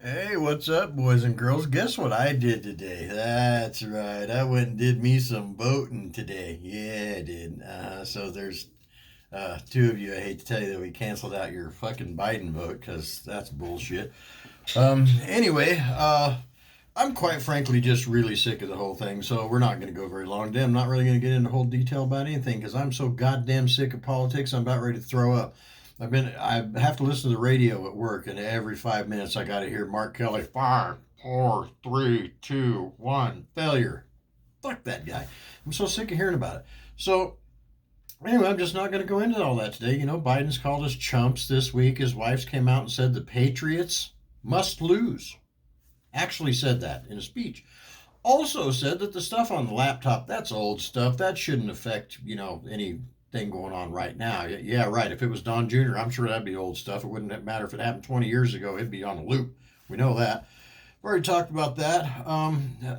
Hey, what's up, boys and girls? Guess what I did today? That's right. I went and did me some voting today. Yeah, I did. So there's two of you. I hate to tell you that we canceled out your fucking Biden vote because that's bullshit. Anyway, I'm quite frankly just really sick of the whole thing, so we're not going to go very long. Today. I'm not really going to get into whole detail about anything because I'm so goddamn sick of politics. I'm about ready to throw up. I have to listen to the radio at work, and every 5 minutes I got to hear Mark Kelly, five, four, three, two, one, failure. Fuck that guy. I'm so sick of hearing about it. So, anyway, I'm just not going to go into all that today. You know, Biden's called us chumps this week. His wife came out and said the Patriots must lose. Actually said that in a speech. Also said that the stuff on the laptop, that's old stuff. That shouldn't affect, anything going on right now. Yeah, right. If it was Don Jr., I'm sure that'd be old stuff. It wouldn't matter if it happened 20 years ago. It'd be on a loop. We know that. We've already talked about that.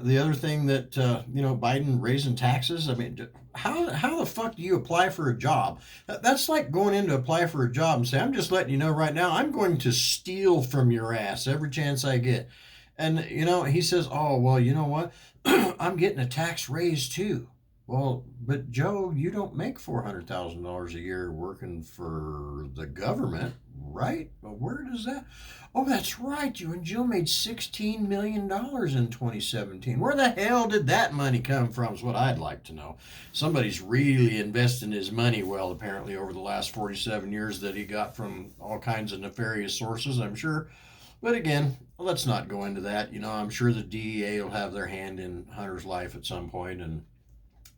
The other thing that, Biden raising taxes. I mean, how the fuck do you apply for a job? That's like going in to apply for a job and say, I'm just letting you know right now, I'm going to steal from your ass every chance I get. And, he says, oh, well, you know what? I'm getting a tax raise too. Well, but Joe, you don't make $400,000 a year working for the government, right? Well, where does that? Oh, that's right. You and Jill made $16 million in 2017. Where the hell did that money come from? Is what I'd like to know. Somebody's really investing his money well, apparently, over the last 47 years that he got from all kinds of nefarious sources, I'm sure. But again, let's not go into that. I'm sure the DEA will have their hand in Hunter's life at some point, and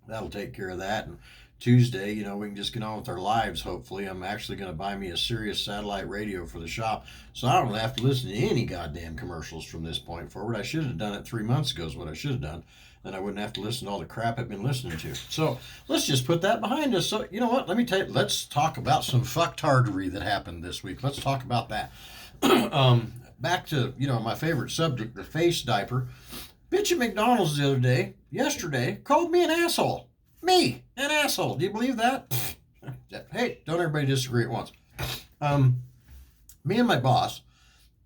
that'll take care of that. And Tuesday, we can just get on with our lives, hopefully. I'm actually going to buy me a Sirius satellite radio for the shop, so I don't have to listen to any goddamn commercials from this point forward. I should have done it 3 months ago, is what I should have done. Then I wouldn't have to listen to all the crap I've been listening to. So let's just put that behind us. So, you know what? Let me tell you, let's talk about some fucktardery that happened this week. Let's talk about that. Back to, my favorite subject, the face diaper. Bitch at McDonald's the other day, yesterday, called me an asshole. Me, an asshole. Do you believe that? Hey, don't everybody disagree at once. Um, Me and my boss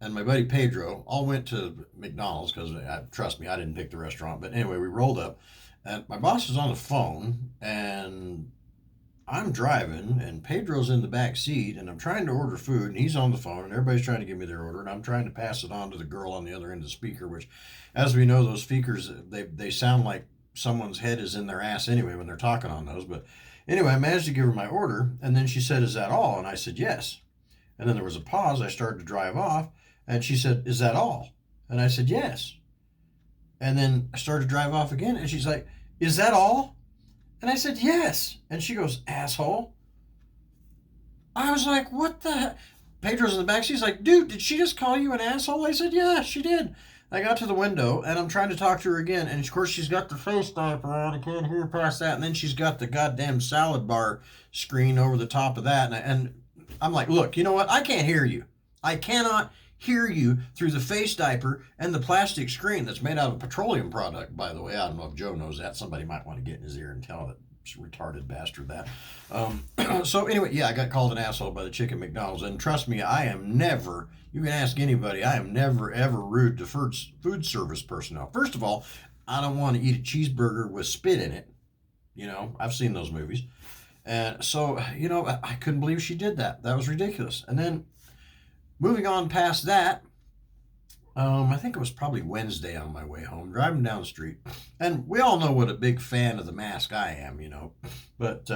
and my buddy Pedro all went to McDonald's because, trust me, I didn't pick the restaurant. But anyway, we rolled up, and my boss is on the phone, and I'm driving, and Pedro's in the back seat, and I'm trying to order food, and he's on the phone, and everybody's trying to give me their order, and I'm trying to pass it on to the girl on the other end of the speaker, which, as we know, those speakers, they sound like someone's head is in their ass anyway when they're talking on those. But anyway, I managed to give her my order, and then she said, is that all? And I said, yes. And then there was a pause. I started to drive off, and she said, is that all? And I said, yes. And then I started to drive off again, and she's like, is that all? And I said, yes. And she goes, asshole. I was like, what the heck? Pedro's in the back. She's like, dude, did she just call you an asshole? I said, yeah, she did. I got to the window, and I'm trying to talk to her again. And of course, she's got the face diaper on. I can't hear past that. And then she's got the goddamn salad bar screen over the top of that. And I'm like, look, you know what? I can't hear you. I cannot hear you through the face diaper and the plastic screen that's made out of a petroleum product, by the way. I don't know if Joe knows that. Somebody might want to get in his ear and tell that retarded bastard that. So anyway, yeah, I got called an asshole by the chick at McDonald's, and trust me, I am never. You can ask anybody. I am never ever rude to food service personnel. First of all, I don't want to eat a cheeseburger with spit in it. I've seen those movies, and so I couldn't believe she did that. That was ridiculous. And then moving on past that, I think it was probably Wednesday on my way home, driving down the street. And we all know what a big fan of the mask I am, But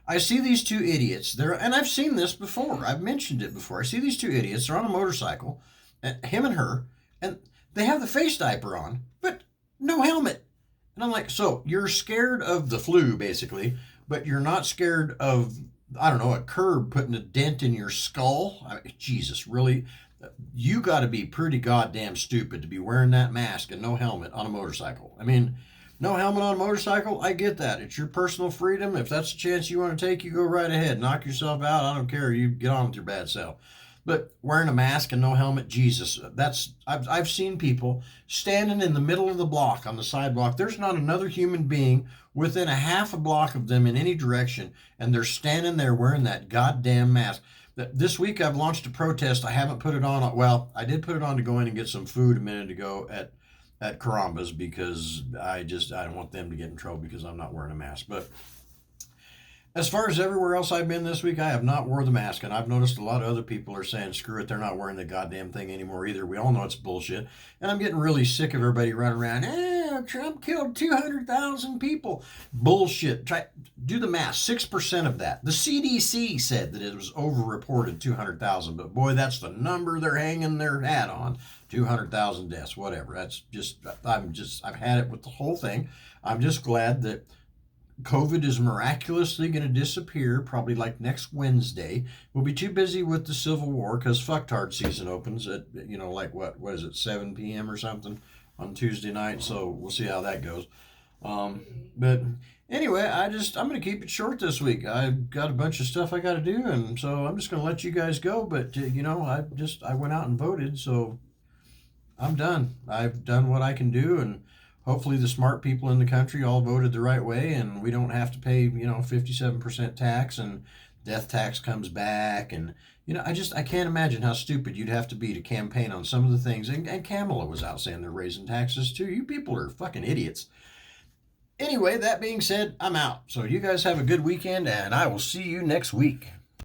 I see these two idiots there, and I've seen this before. I've mentioned it before. I see these two idiots. They're on a motorcycle, him and her, and they have the face diaper on, but no helmet. And I'm like, so you're scared of the flu, basically, but you're not scared of, I don't know, a curb putting a dent in your skull? Jesus, really? You got to be pretty goddamn stupid to be wearing that mask and no helmet on a motorcycle. I mean, no helmet on a motorcycle, I get that. It's your personal freedom. If that's a chance you want to take, you go right ahead. Knock yourself out. I don't care. You get on with your bad self. But wearing a mask and no helmet, Jesus, I've seen people standing in the middle of the block on the sidewalk. There's not another human being within a half a block of them in any direction, and they're standing there wearing that goddamn mask. This week I've launched a protest. I haven't put it on. Well, I did put it on to go in and get some food a minute ago at Carambas because I don't want them to get in trouble because I'm not wearing a mask. But as far as everywhere else I've been this week, I have not wore the mask, and I've noticed a lot of other people are saying, screw it, they're not wearing the goddamn thing anymore either. We all know it's bullshit. And I'm getting really sick of everybody running around, Trump killed 200,000 people. Bullshit. Do the math. 6% of that. The CDC said that it was overreported 200,000, but boy, that's the number they're hanging their hat on. 200,000 deaths, whatever. I've had it with the whole thing. I'm just glad that COVID is miraculously going to disappear probably like next Wednesday. We'll be too busy with the Civil War because fucktard season opens at, like what is it, 7 p.m. or something on Tuesday night. So we'll see how that goes. But anyway, I'm going to keep it short this week. I've got a bunch of stuff I got to do, and so I'm just going to let you guys go. But, I went out and voted, so I'm done. I've done what I can do, and hopefully the smart people in the country all voted the right way and we don't have to pay, 57% tax and death tax comes back. And, I can't imagine how stupid you'd have to be to campaign on some of the things. And Kamala was out saying they're raising taxes too. You people are fucking idiots. Anyway, that being said, I'm out. So you guys have a good weekend and I will see you next week.